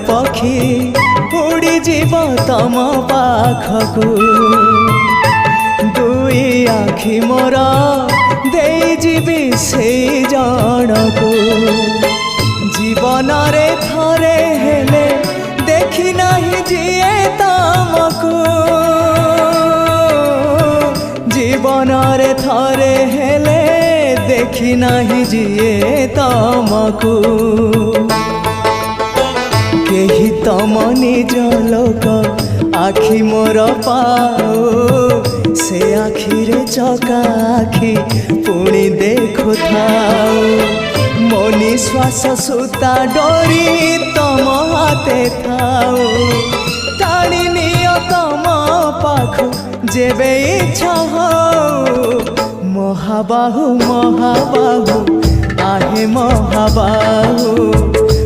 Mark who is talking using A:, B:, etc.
A: पक्षी उड़ी जीव तम पाखकू दुई आखि मोर दे जीवी से जनकू जीवन रे थरे हेले देखी नहीं जिए तमकू जीवन रे थरे हेले देखी नहीं जिए तमकू केही तम निज लोक आखि मोर पाओ से आखिरे चका आखि पुणी देखु थाओ मो निश्वास सुता डोरी तम हाथे थाओ टाणी नियो तम पाखु जेबे इच्छा हो महाबाहु महाबाहु आहे महाबाहु।